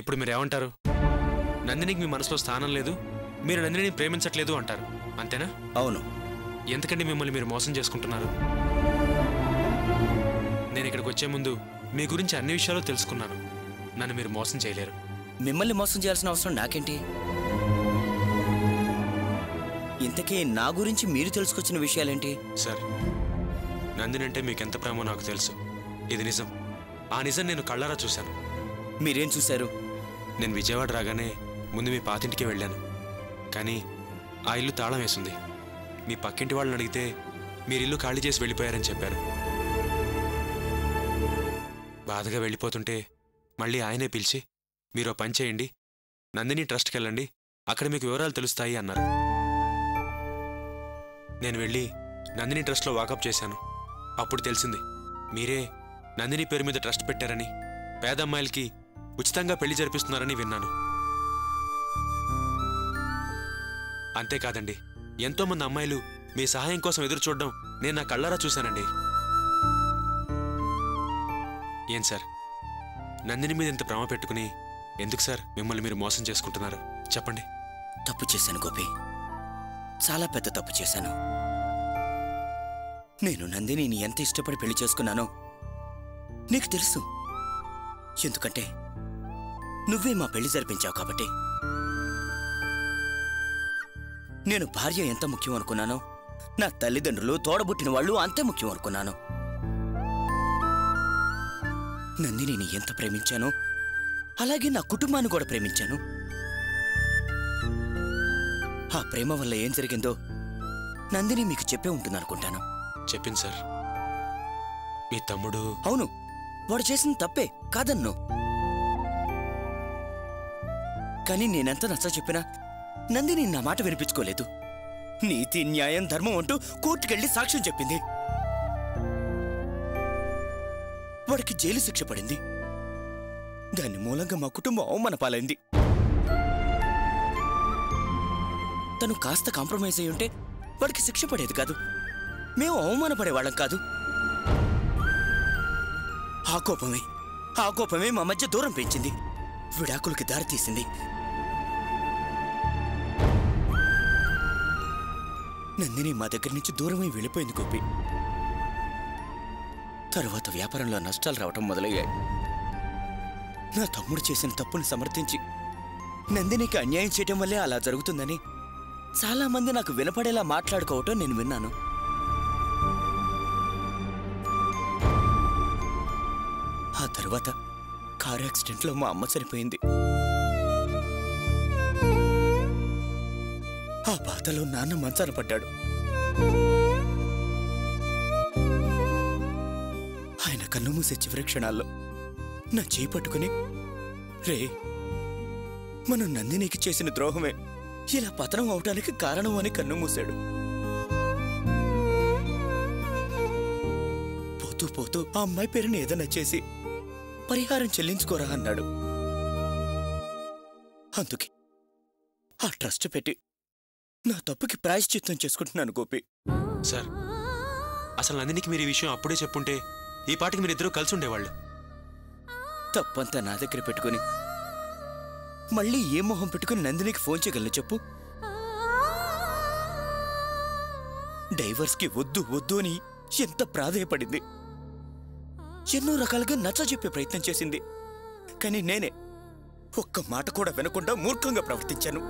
ఇప్పుడు మీరేమంటారు? నందినికి మీ మనసులో స్థానం లేదు, మీరు నందినిని ప్రేమించట్లేదు అంటారు, అంతేనా? అవును. ఎందుకండి మిమ్మల్ని మీరు మోసం చేసుకుంటున్నారు? నేను ఇక్కడికి వచ్చే ముందు మీ గురించి అన్ని విషయాలు తెలుసుకున్నాను. నన్ను మీరు మోసం చేయలేరు. మిమ్మల్ని మోసం చేయాల్సిన అవసరం నాకేంటి? ఇంతకీ నా గురించి మీరు తెలుసుకొచ్చిన విషయాలేంటి? సార్, నందిని అంటే మీకెంత ప్రేమో నాకు తెలుసు. ఇది నిజం. ఆ నిజం నేను కళ్ళారా చూశాను. మీరేం చూశారు? నేను విజయవాడ రాగానే ముందు మీ పాతింటికి వెళ్ళాను. కానీ ఆ ఇల్లు తాళం వేసింది. మీ పక్కింటి వాళ్ళని అడిగితే మీరు ఇల్లు ఖాళీ చేసి వెళ్ళిపోయారని చెప్పారు. బాధగా వెళ్ళిపోతుంటే మళ్ళీ ఆయనే పిలిచి మీరు పని చేయండి, నందిని ట్రస్ట్కి వెళ్ళండి, అక్కడ మీకు వివరాలు తెలుస్తాయి అన్నారు. నేను వెళ్ళి నందిని ట్రస్ట్లో వాకప్ చేశాను. అప్పుడు తెలిసింది మీరే నందిని పేరు మీద ట్రస్ట్ పెట్టారని, పేదమ్మాయిలకి ఉచితంగా పెళ్లి జరిపిస్తున్నారని విన్నాను. అంతేకాదండి, ఎంతోమంది అమ్మాయిలు మీ సహాయం కోసం ఎదురు చూడడం నేను నా కళ్ళారా చూశానండి. ఏం సార్, నందిని మీద ఇంత ప్రేమ పెట్టుకుని ఎందుకు సార్ మిమ్మల్ని మీరు మోసం చేసుకుంటున్నారు? చెప్పండి. తప్పు చేశాను గోపి, చాలా పెద్ద తప్పు చేశాను. నేను నందినిని ఎంత ఇష్టపడి పెళ్లి చేసుకున్నానో నీకు తెలుసు. ఎందుకంటే నువ్వే మా పెళ్లి జరిపించావు కాబట్టి. నేను భార్య ఎంత ముఖ్యం అనుకున్నానో, నా తల్లిదండ్రులు, తోడబుట్టిన వాళ్ళు అంతే ముఖ్యం అనుకున్నాను. నందినిని ఎంత ప్రేమించానో అలాగే నా కుటుంబాన్ని కూడా ప్రేమించాను. ఆ ప్రేమ వల్ల ఏం జరిగిందో నందిని మీకు చెప్పే ఉంటుందనుకుంటాను. చెప్పింది సార్. మీ తమ్ముడు? అవును, వాడు చేసిన తప్పే కాదన్ను. కానీ నేనెంత నచ్చ చెప్పినా నందిని నా మాట వినిపించుకోలేదు. నీతి, న్యాయం, ధర్మం అంటూ కోర్టుకెళ్లి సాక్ష్యం చెప్పింది. వాడికి జైలు శిక్ష పడింది. దాని మూలంగా మా కుటుంబం అవమాన పాలైంది. తను కాస్త కాంప్రమైజ్ అయి ఉంటే వాడికి శిక్ష పడేది కాదు, మేము అవమానపడేవాళ్ళం కాదు. ఆ కోపమే మా మధ్య దూరం పెంచింది, విడాకులకి దారితీసింది. నందిని మా దగ్గర నుంచి దూరమై వెళ్ళిపోయింది గోపి. తరువాత వ్యాపారంలో నష్టాలు రావటం మొదలయ్యాయి. నా తమ్ముడు చేసిన తప్పుని సమర్థించి నందినికి అన్యాయం చేయటం వల్లే అలా జరుగుతుందని చాలా మంది నాకు వినపడేలా మాట్లాడుకోవటం నేను విన్నాను. ఆ తర్వాత కారు యాక్సిడెంట్లో మా అమ్మ చనిపోయింది. ఆ బాధలో నాన్న మంచాన పడ్డాడు. ఆయన కన్ను మూసే చివరి క్షణాల్లో నా చేయి పట్టుకుని, రే, మనం నందినికి చేసిన ద్రోహమే ఇలా పతనం అవటానికి కారణం అని కన్ను మూశాడు. పోతూ పోతూ ఆ అమ్మాయి పేరుని ఏదైనా చేసి పరిహారం చెల్లించుకోరా అన్నాడు. అందుకే ఆ ట్రస్ట్ పెట్టి నా తప్పుకి ప్రాయశ్చిత్తం చేసుకుంటున్నాను గోపి. సార్, అసలు నందినికి మీరు ఈ విషయం అప్పుడే చెప్పుంటే ఈ పాటికి మీరిద్దరూ కలిసి ఉండేవాళ్ళు. తప్పంతా నా దగ్గర పెట్టుకుని మళ్ళీ ఏ మొహం పెట్టుకుని నందినికి ఫోన్ చేయగలను చెప్పు? డైవర్స్కి వద్దు వద్దు అని ఎంత ప్రాధేయపడింది, ఎన్నో రకాలుగా నచ్చ చెప్పే ప్రయత్నం చేసింది. కానీ నేనే ఒక్క మాట కూడా వినకుండా మూర్ఖంగా ప్రవర్తించాను.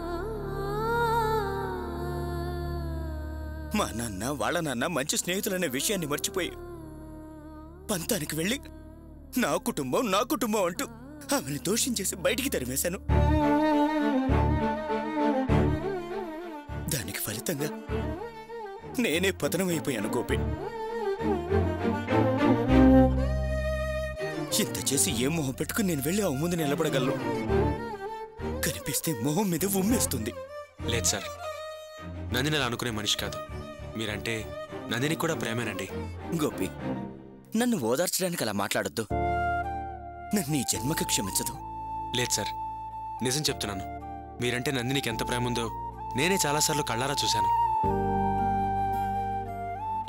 మా నాన్న, వాళ్ళ నాన్న మంచి స్నేహితులనే విషయాన్ని మర్చిపోయి పంతానికి వెళ్ళి నా కుటుంబం అంటూ ఆమెను దోషం చేసి బయటికి తరిమేశాను. దానికి ఫలితంగా నేనే పతనమైపోయాను గోపి. ఇంత చేసి ఏ మొహం పెట్టుకుని నేను వెళ్ళి ఆ ముందు నిలబడగలను? కనిపిస్తే మొహం మీద ఉమ్మేస్తుంది. లేదు సార్, నందిని అలా అనుకునే మనిషి కాదు. మీరంటే నందిని కూడా ప్రేమేనండి. గోపి, నన్ను ఓదార్చడానికి అలా మాట్లాడొద్దు. నన్ను ఈ జన్మకి క్షమించదు. లేదు సార్, నిజం చెప్తున్నాను. మీరంటే నందినికి ఎంత ప్రేమ ఉందో నేనే చాలాసార్లు కళ్ళారా చూశాను.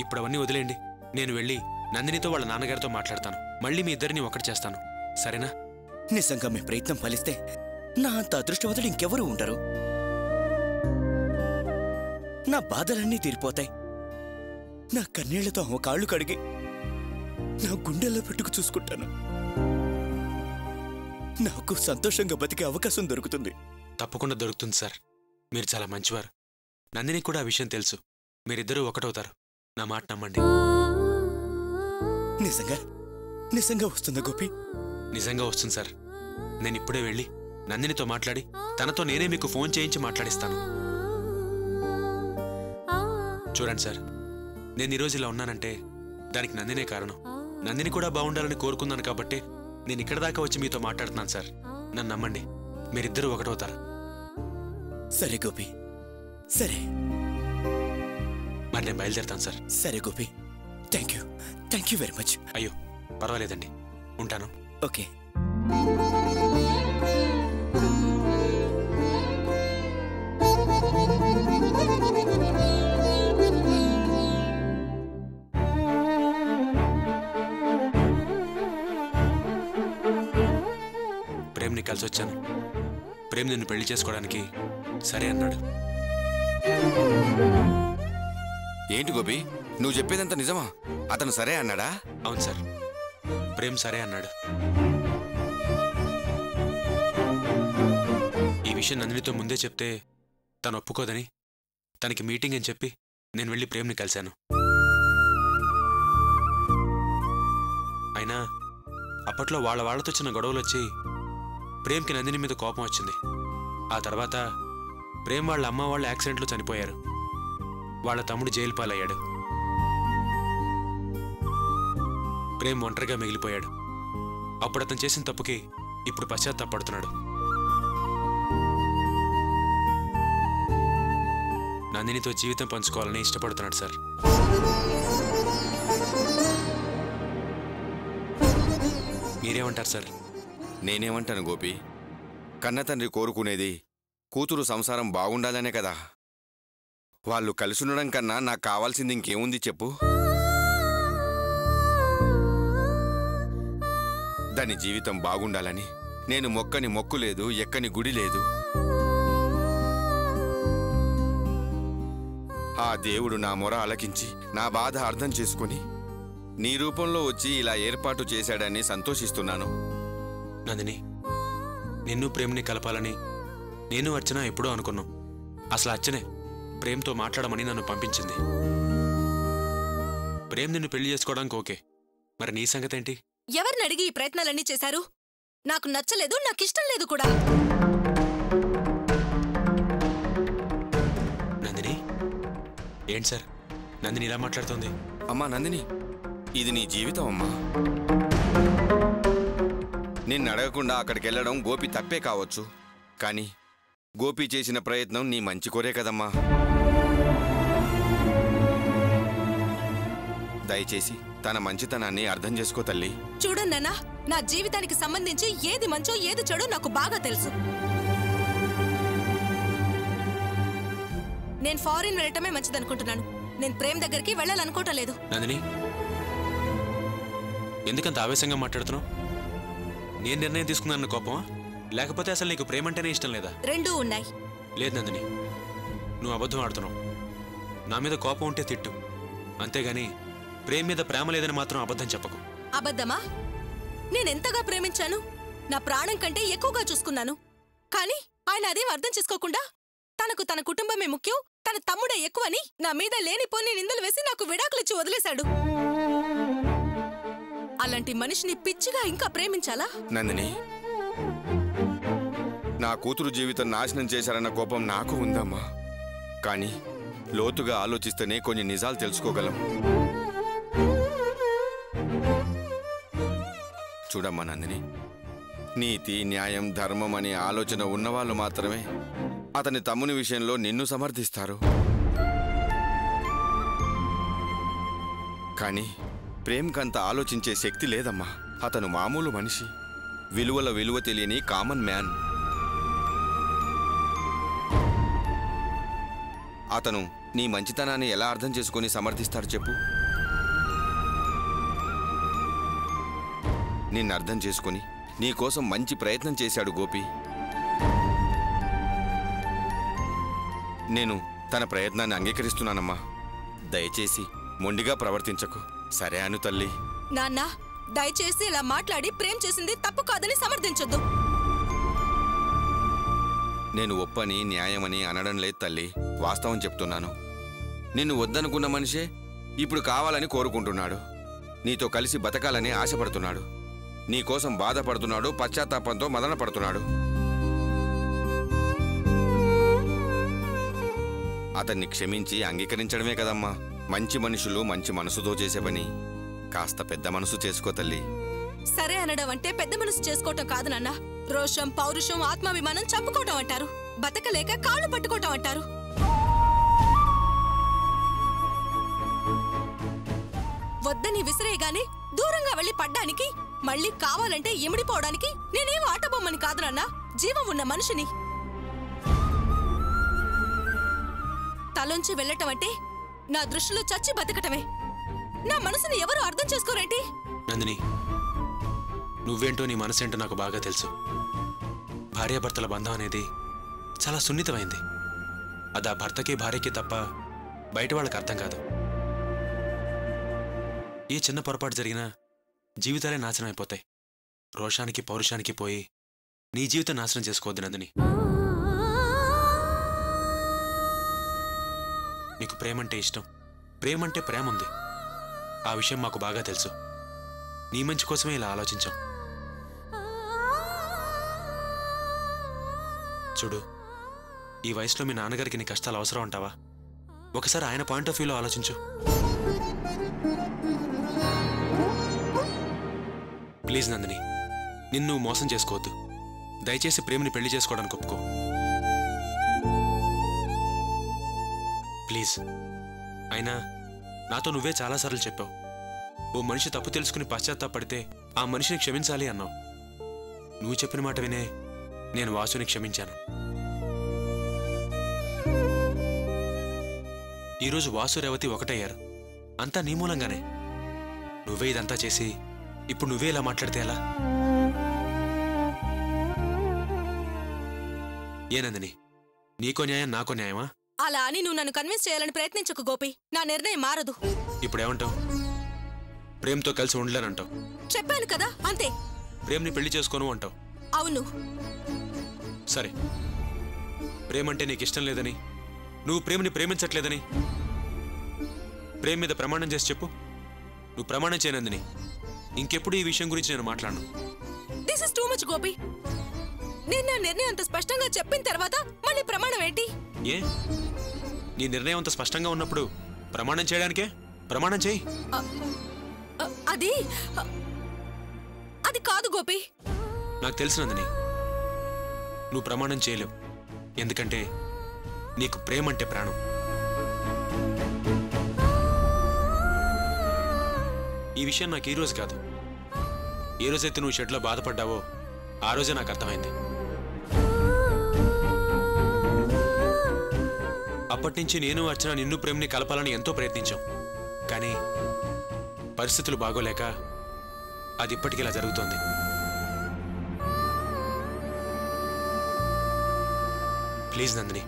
ఇప్పుడు అవన్నీ వదిలేండి. నేను వెళ్ళి నందినితో వాళ్ళ నాన్నగారితో మాట్లాడతాను. మళ్ళీ మీ ఇద్దరిని ఒకటి చేస్తాను, సరేనా? నిజంగా మీ ప్రయత్నం ఫలిస్తే నా అంత అదృష్టవంతుడు ఇంకెవరూ ఉండరు. నా బాధలన్నీ తీరిపోతాయి. నా కన్నీళ్లతో ఆమె కాళ్ళు కడిగి నా గుండెల్లో పెట్టుకు చూసుకుంటాను. నాకు సంతోషంగా బతికే అవకాశం దొరుకుతుంది. తప్పకుండా దొరుకుతుంది సార్. మీరు చాలా మంచివారు. నందిని కూడా ఆ విషయం తెలుసు. మీరిద్దరూ ఒకటవుతారు. నా మాట నమ్మండి. నిజంగా నిజంగా వస్తుందా గోపి? నిజంగా వస్తుంది సార్. నేను ఇప్పుడే వెళ్ళి నందినితో మాట్లాడి తనతో నేనే మీకు ఫోన్ చేయించి మాట్లాడిస్తాను. చూడండి సార్, నేను ఈరోజు ఇలా ఉన్నానంటే దానికి నందినే కారణం. నందిని కూడా బాగుండాలని కోరుకున్నాను కాబట్టి నేను ఇక్కడ దాకా వచ్చి మీతో మాట్లాడుతున్నాను సార్. నన్ను నమ్మండి, మీరిద్దరూ ఒకటవుతారు. సరే గోపి, సరే. మరి నేను బయలుదేరుతాను సార్. సరే Gopi, thank you very much. అయ్యో పర్వాలేదండి, ఉంటాను. ఓకే. ప్రేమ్ని కలిసి వచ్చాను. ప్రేమ్ నిన్ను పెళ్లి చేసుకోవడానికి సరే అన్నాడు. ఏంటి గోపి, నువ్వు చెప్పేదంతా నిజమా? అతను సరే అన్నాడా? అవును సార్, ప్రేమ్ సరే అన్నాడు. ఈ విషయం నందినితో ముందే చెప్తే తను ఒప్పుకోదని తనకి మీటింగ్ అని చెప్పి నేను వెళ్ళి ప్రేమ్ని కలిశాను. అయినా అప్పట్లో వాళ్ళతో చిన్న గొడవలు వచ్చి ప్రేమ్కి నందిని మీద కోపం వచ్చింది. ఆ తర్వాత ప్రేమ్ వాళ్ళ అమ్మ వాళ్ళు యాక్సిడెంట్లో చనిపోయారు. వాళ్ళ తమ్ముడు జైలు పాలయ్యాడు. ప్రేమ్ ఒంటరిగా మిగిలిపోయాడు. అప్పుడు అతను చేసిన తప్పుకి ఇప్పుడు పశ్చాత్తాపడుతున్నాడు. నందినితో జీవితం పంచుకోవాలని ఇష్టపడుతున్నాడు సార్. మీరేమంటారు సార్? నేనేమంటాను గోపి, కన్నతండ్రి కోరుకునేది కూతురు సంసారం బాగుండాలనే కదా. వాళ్ళు కలిసి ఉండడం కన్నా నాకు కావాల్సింది ఇంకేముంది చెప్పు? దాని జీవితం బాగుండాలని నేను మొక్కని మొక్కు లేదు, ఎక్కని గుడి లేదు. ఆ దేవుడు నా మొర ఆలకించి నా బాధ అర్థం చేసుకుని నీ రూపంలో వచ్చి ఇలా ఏర్పాటు చేశాడని సంతోషిస్తున్నాను. నందిని, నిన్ను ప్రేమ్ని కలపాలని నేను అర్చన ఎప్పుడూ అనుకున్నాం. అసలు అర్చనే ప్రేమ్తో మాట్లాడమని నన్ను పంపించింది. ప్రేమ్ నిన్ను పెళ్లి చేసుకోవడానికి ఓకే, మరి నీ సంగతేంటి? ఎవరిని అడిగి ఈ ప్రయత్నాలన్నీ చేశారు? నాకు నచ్చలేదు, నాకిష్టం లేదు కూడా. నందిని, ఏంటి సార్ నందిని ఇలా మాట్లాడుతోంది? అమ్మా నందిని, ఇది నీ జీవితం అమ్మా. నిన్ను అడగకుండా అక్కడికి వెళ్ళడం గోపి తప్పే కావచ్చు, కానీ గోపి చేసిన ప్రయత్నం నీ మంచి కోరే కదమ్మా. దయచేసి తన మంచితనాన్ని అర్థం చేసుకో తల్లి. చూడన్నా, నా జీవితానికి సంబంధించి ఏది మంచో ఏది చెడో నాకు బాగా తెలుసు. నేను ఫారిన్ వెళ్ళటమే మంచిదనుకుంటున్నాను. నేను ప్రేమ్ దగ్గరికి వెళ్ళాలనుకోవటం లేదు. నందిని, ఎందుకంత ఆవేశంగా మాట్లాడుతున్నావు? నేను నిర్ణయం తీసుకున్నాను కోపమా, లేకపోతే అసలు నీకు ప్రేమ అంటేనే ఇష్టం లేదా? రెండూ ఉన్నాయి. లేదు నందిని, నువ్వు అబద్ధం ఆడుతున్నావు. నా మీద కోపం ఉంటే తిట్టు, అంతేగాని ప్రేమ మీద ప్రేమ లేదని మాత్రం అబద్ధం చెప్పకు. అబద్ధమా? నేనెంతగా ప్రేమించాను, నా ప్రాణం కంటే ఎక్కువగా చూసుకున్నాను. కానీ ఆయన అదేం అర్థం చేసుకోకుండా తనకు తన కుటుంబమే ముఖ్యం, తన తమ్ముడే ఎక్కువని నా మీద లేనిపోని నిందలు వేసి నాకు విడాకులిచ్చి వదిలేశాడు. అలాంటి మనిషిని పిచ్చిగా ఇంకా ప్రేమించాలా? నందిని, నా కూతురు జీవితం నాశనం చేశారన్న కోపం నాకు ఉందమ్మా. కానీ లోతుగా ఆలోచిస్తేనే కొన్ని నిజాలు తెలుసుకోగలం. చూడమ్మా నందిని, నీతి, న్యాయం, ధర్మం అనే ఆలోచన ఉన్నవాళ్ళు మాత్రమే అతని తమ్ముని విషయంలో నిన్ను సమర్థిస్తారు. కానీ ప్రేమ్కంత ఆలోచించే శక్తి లేదమ్మా. అతను మామూలు మనిషి, విలువల విలువ తెలియని కామన్ మ్యాన్. అతను నీ మంచితనాన్ని ఎలా అర్థం చేసుకుని సమర్థిస్తాడు చెప్పు? నిన్ను అర్థం చేసుకుని నీకోసం మంచి ప్రయత్నం చేశాడు గోపి. నేను తన ప్రయత్నాన్ని అంగీకరిస్తున్నానమ్మా. దయచేసి మొండిగా ప్రవర్తించకు. సరే అను తల్లి. నాన్న, దయచేసి ఇలా మాట్లాడి ప్రేమ్ చేసింది తప్పు కాదని సమర్థించొద్దు. నేను ఒప్పని న్యాయమని అనడం లేదు తల్లి. వాస్తవం చెప్తున్నాను. నిన్ను వద్దనుకున్న మనిషే ఇప్పుడు కావాలని కోరుకుంటున్నాడు. నీతో కలిసి బతకాలని ఆశపడుతున్నాడు. నీకోసం బాధపడుతున్నాడు. పశ్చాత్తాపంతో మదన పడుతున్నాడు. అతన్ని క్షమించి అంగీకరించడమే కదమ్మా మంచి మనుషులు మంచి మనసుతో చేసే పని. కాస్త పెద్ద మనసు చేసుకో తల్లి. సరే అనడం అంటే పెద్ద మనసు చేసుకోవటం కాదు నాన్న. రోషం, పౌరుషం, ఆత్మాభిమానం చంపుకోవటం అంటారు. బతకలేక కాళ్ళు పట్టుకోవటం అంటారు. వద్దని విసిరేయగానే దూరంగా వెళ్లి పడ్డానికి, మళ్ళీ కావాలంటే ఇమిడిపోవడానికి నేనేం ఆటబొమ్మని కాదు నాన్న, జీవం ఉన్న మనిషిని. తలోంచి వెళ్ళటం అంటే నా దృష్టిలో చచ్చి బతకటమే. నా మనసుని ఎవరు అర్థం చేసుకోరేంటి? నందిని, నువ్వేంటో నీ మనసేంటో నాకు బాగా తెలుసు. భార్యాభర్తల బంధం అనేది చాలా సున్నితమైంది. అది ఆ భర్తకి భార్యకి తప్ప బయట వాళ్ళకి అర్థం కాదు. ఏ చిన్న పొరపాటు జరిగినా జీవితాలే నాశనం అయిపోతాయి. రోషానికి పౌరుషానికి పోయి నీ జీవితం నాశనం చేసుకోవద్దు నందిని. నీకు ప్రేమంటే ఇష్టం, ప్రేమంటే ప్రేమ ఉంది. ఆ విషయం మాకు బాగా తెలుసు. నీ మంచి కోసమే ఇలా ఆలోచించాం. చూడు, ఈ వయసులో మీ నాన్నగారికి నీ కష్టాలు అవసరం అంటావా? ఒకసారి ఆయన పాయింట్ ఆఫ్ వ్యూలో ఆలోచించు. ప్లీజ్ నందిని, నిన్ను మోసం చేసుకోవద్దు. దయచేసి ప్రేమని పెళ్లి చేసుకోవడానికి ఒప్పుకో. ప్లీజ్. అయినా నాతో నువ్వే చాలాసార్లు చెప్పావు, ఓ మనిషి తప్పు తెలుసుకుని పశ్చాత్తాపడితే ఆ మనిషిని క్షమించాలి అన్నావు. నువ్వు చెప్పిన మాట వినే నేను వాసుని క్షమించాను. ఈరోజు వాసు రేవతి ఒకటయ్యారు. అంతా నీ మూలంగానే. నువ్వే ఇదంతా చేసి ఇప్పుడు నువ్వే ఇలా మాట్లాడితే ఎలా? ఏనందిని, నీకో న్యాయం నాకో న్యాయమా? అలా అని నువ్వు నన్ను కన్విన్స్ చేయాలని ప్రయత్నించకు గోపి. నా నిర్ణయం మారదు. ఇప్పుడేమంటావు? ప్రేమతో కలిసి ఉండలేనంటావు. చెప్పాను కదా, అంతే. ప్రేమని పెళ్లి చేసుకోను అంటావు. అవును. సరే, ప్రేమంటే నీకు ఇష్టం లేదని, నువ్వు ప్రేమని ప్రేమించట్లేదని ప్రేమ మీద ప్రమాణం చేసి చెప్పు. నువ్వు ప్రమాణం చేయనందిని ఇంకెప్పుడు ఈ విషయం గురించి నేను మాట్లాడను. This is too much Gopi. నేను నా నిర్ణయం అంత స్పష్టంగా చెప్పిన తర్వాత మళ్ళీ ప్రమాణం ఏంటి? ఏ, నీ నిర్ణయం అంత స్పష్టంగా ఉన్నప్పుడు ప్రమాణం చేయడానికే ప్రమాణం చేయి. అది అది కాదు గోపి. నాకు తెలిసినందుని నువ్వు ప్రమాణం చేయలేవు. ఎందుకంటే నీకు ప్రేమ అంటే ప్రాణం. ఈ విషయం నాకు ఈ రోజు కాదు, ఏ రోజైతే నువ్వు షెడ్లో బాధపడ్డావో ఆ రోజే నాకు అర్థమైంది. అప్పటి నుంచి నేను అర్చన నిన్ను ప్రేమని కలపాలని ఎంతో ప్రయత్నించాం. కానీ పరిస్థితులు బాగోలేక అది ఇప్పటికీ ఇలా జరుగుతోంది. ప్లీజ్ నందిని,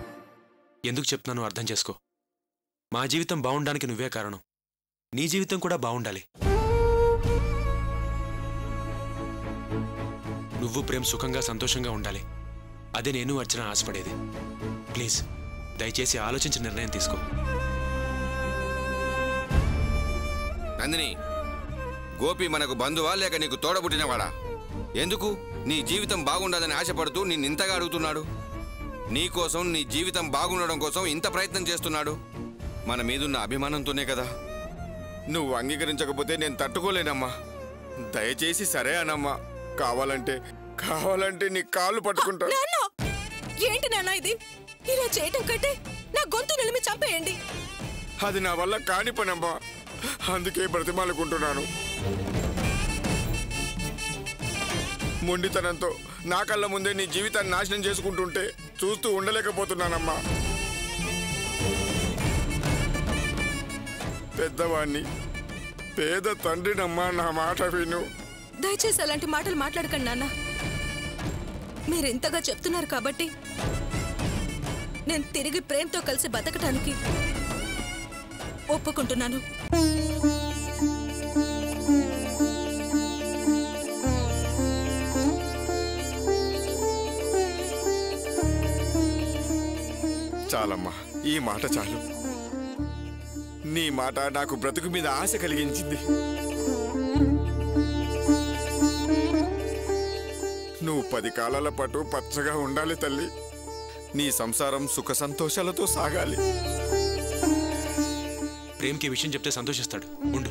ఎందుకు చెప్తున్నానో అర్థం చేసుకో. మా జీవితం బాగుండడానికి నువ్వే కారణం. నీ జీవితం కూడా బాగుండాలి. నువ్వు ప్రేమ సుఖంగా సంతోషంగా ఉండాలి. అదే నేను అర్చన ఆశపడేది. ప్లీజ్ దయచేసి ఆలోచించి నిర్ణయం తీసుకో. నందిని, గోపి మనకు బంధువా లేక నీకు తోడబుట్టినవాడా? ఎందుకు నీ జీవితం బాగుండాలని ఆశపడుతూ నిన్నింతగా అడుగుతున్నాడు? నీకోసం, నీ జీవితం బాగుండడం కోసం ఇంత ప్రయత్నం చేస్తున్నాడు. మన మీదున్న అభిమానంతోనే కదా. నువ్వు అంగీకరించకపోతే నేను తట్టుకోలేనమ్మా. దయచేసి సరే అనమ్మా. కావాలంటే నీ కాళ్ళు పట్టుకుంటా. ఏంటి నాన్న ఇది? ఇలా చేయటం కంటే నా గొంతు నిలిమి చంపేయండి. అది నా వల్ల కాని పనమ్మా. అందుకే బ్రతిమాలుకుంటున్నాను. మొండితనంతో నా కళ్ళ ముందే నీ జీవితాన్ని నాశనం చేసుకుంటుంటే చూస్తూ ఉండలేకపోతున్నానమ్మా. పెద్దవాణ్ణి, పేద తండ్రినమ్మా. నా మాట విను. దయచేసి అలాంటి మాటలు మాట్లాడకండి నాన్న. మీరు ఇంతగా చెప్తున్నారు కాబట్టి నేను తిరిగి ప్రేమతో కలిసి బతకటానికి ఒప్పుకుంటున్నాను. చాలమ్మా, ఈ మాట చాలు. నీ మాట నాకు బ్రతుకు మీద ఆశ కలిగించింది. నువ్వు 10 కాలాల పాటు పచ్చగా ఉండాలి తల్లి. నీ సంసారం సుఖ సంతోషాలతో సాగాలి. ప్రేమ్కి విషయం చెప్తే సంతోషిస్తాడు. ఉండు,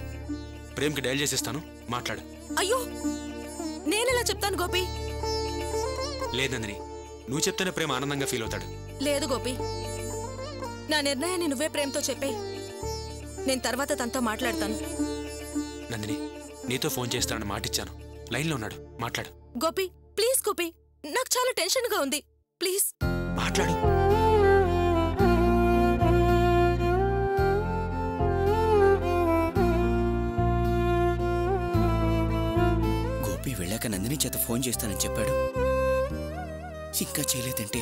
ప్రేమ్కి డైల్ చేసేస్తాను, మాట్లాడు. అయ్యో, నేనెలా చెప్తాను గోపి? లేదు నందిని, నువ్వు చెప్తేనే ప్రేమ ఆనందంగా ఫీల్ అవుతాడు. లేదు గోపి, నా నిర్ణయాన్ని నువ్వే ప్రేమతో చెప్పే. నేను తర్వాత తనతో మాట్లాడతాను. నందిని, నీతో ఫోన్ చేస్తానని మాటిచ్చాను. లైన్లో ఉన్నాడు, మాట్లాడు. గోపి ప్లీజ్ గోపి, నాకు చాలా టెన్షన్గా ఉంది. ప్లీజ్ మాట్లాడు. గోపి వెళ్ళాక నందిని చేత ఫోన్ చేస్తానని చెప్పాడు. ఇంకా చేయలేదంటే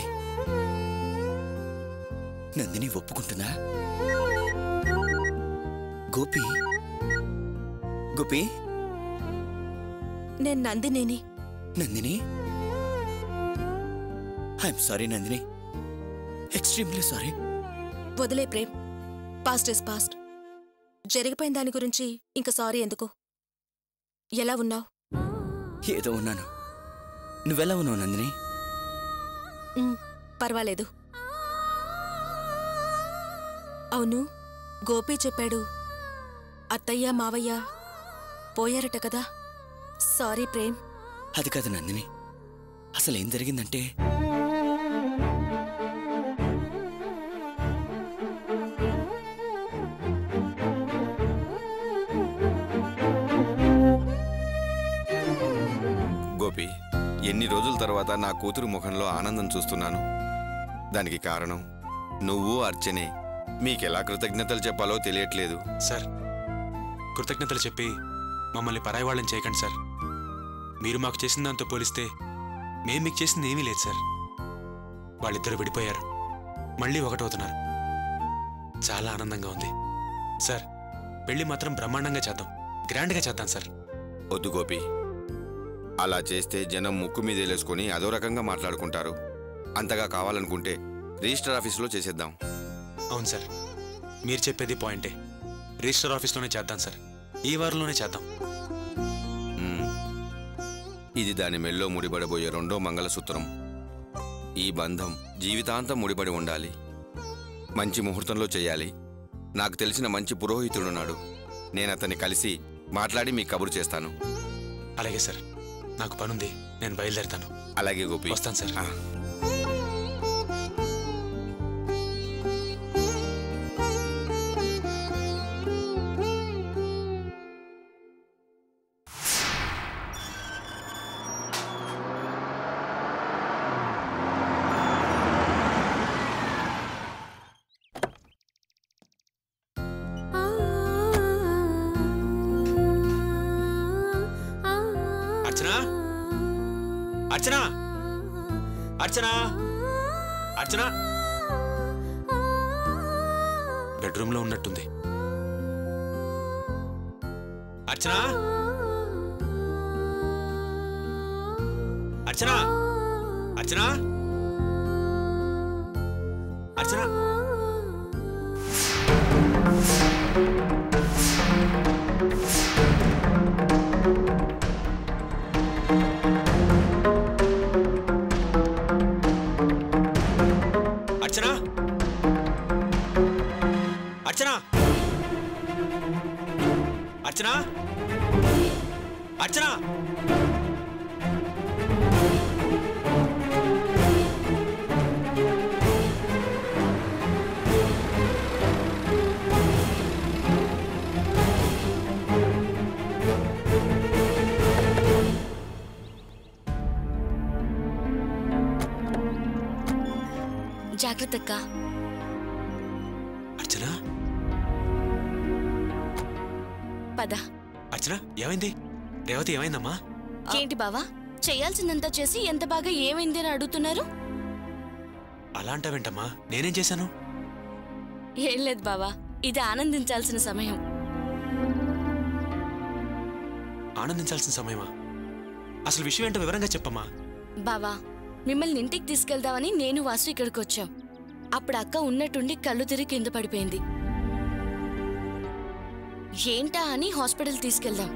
నందిని ఒప్పుకుంటుందా? గోపి గోపి నేను నందినిని. Nandini, I'm sorry Nandini, extremely sorry. వదిలే ప్రేమ్, పాస్ట్ ఇస్ పాస్ట్. జరిగిపోయిన దాని గురించి ఇంకా సారీ ఎందుకు? ఎలా ఉన్నావు? ఏదో ఉన్నాను. నువ్వెలా ఉన్నావు నందిని? పర్వాలేదు. అవును, గోపి చెప్పాడు అత్తయ్య మావయ్య పోయారట కదా. సారీ ప్రేమ్. అది కాదు నందిని, అసలేం జరిగిందంటే గోపి, ఎన్ని రోజుల తర్వాత నా కూతురు ముఖంలో ఆనందం చూస్తున్నాను. దానికి కారణం నువ్వు అర్చనే. మీకెలా కృతజ్ఞతలు చెప్పాలో తెలియట్లేదు. సార్, కృతజ్ఞతలు చెప్పి మమ్మల్ని పరాయి వాళ్ళని చేయకండి సార్. మీరు మాకు చేసిన దాంతో పోలిస్తే మేము మీకు చేసింది ఏమీ లేదు సార్. వాళ్ళిద్దరూ విడిపోయారు, మళ్ళీ ఒకటవుతున్నారు. చాలా ఆనందంగా ఉంది సార్. పెళ్లి మాత్రం బ్రహ్మాండంగా చేద్దాం, గ్రాండ్గా చేద్దాం సార్. వద్దు గోపి, అలా చేస్తే జనం ముక్కు మీదేలేసుకొని అదో రకంగా మాట్లాడుకుంటారు. అంతగా కావాలనుకుంటే రిజిస్టర్ ఆఫీసులో చేసేద్దాం. అవును సార్, మీరు చెప్పేది పాయింటే. రిజిస్టర్ ఆఫీస్లోనే చేద్దాం సార్, ఈ వారంలోనే చేద్దాం. ఇది దాని మెల్లో ముడిపడబోయే 2వ మంగళసూత్రం. ఈ బంధం జీవితాంతం ముడిపడి ఉండాలి. మంచి ముహూర్తంలో చేయాలి. నాకు తెలిసిన మంచి పురోహితుడున్నాడు. నేను అతన్ని కలిసి మాట్లాడి మీకు కబురు చేస్తాను. అలాగే సార్, నాకు పనుంది, నేను బయలుదేరుతాను. అలాగే గోపి, వస్తాను సార్. అర్చనా, అర్చనా, అర్చనా, అర్చనా. బెడ్రూమ్లో ఉన్నట్టుంది. అర్చనా, అర్చనా, అర్చనా, అర్చనా. అర్చనా, అర్చనా, అర్చనా, అర్చనా. జాగ్రత్త అక్క. అర్చనా, పద. అర్చనా, ఏమైంది? రేవతి ఏమైందమ్మా? ఏంటి బావా, చేయాల్సిందంతా చేసి ఎంత బాగా ఏమైంది అని అడుగుతున్నారు? అలా అంటావేంటమ్మా? నేనేం చేశాను? ఏం లేదు బావా, ఇది ఆనందించాల్సిన సమయం. ఆనందించాల్సిన సమయమా? అసలు విషయం ఏంటో వివరంగా చెప్పమ్మా. బావా, మిమ్మల్ని ఇంటికి తీసుకెళ్దామని నేను వాసు ఇక్కడికి వచ్చాం. అప్పుడు అక్క ఉన్నట్టుండి కళ్ళు తిరిగి కింద పడిపోయింది. ఏంటా అని హాస్పిటల్ తీసుకెళ్దాం.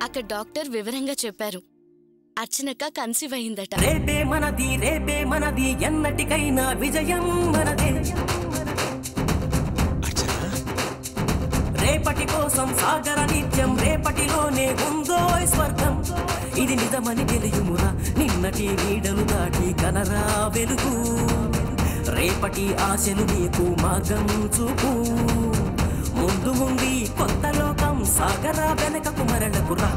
అక్కడ డాక్టర్ వివరంగా చెప్పారు, అర్చనక్క కన్సీవ్ అయిందట. రేపే మనది ఎన్నటికైనా విజయం మనదే. రేపటి కోసం సాగర నిత్యం, రేపటిలోనే ఉందో స్వర్గం. ఇది నిజమని తెలియమురా, నిన్నటి నీడలు దాటి కనరా వెలుగు. రేపటి ఆశలు నీకు మార్గం చూపు. ముందు ఉంది కొత్త లోకం, సాగర వెనకకు మరలకురా.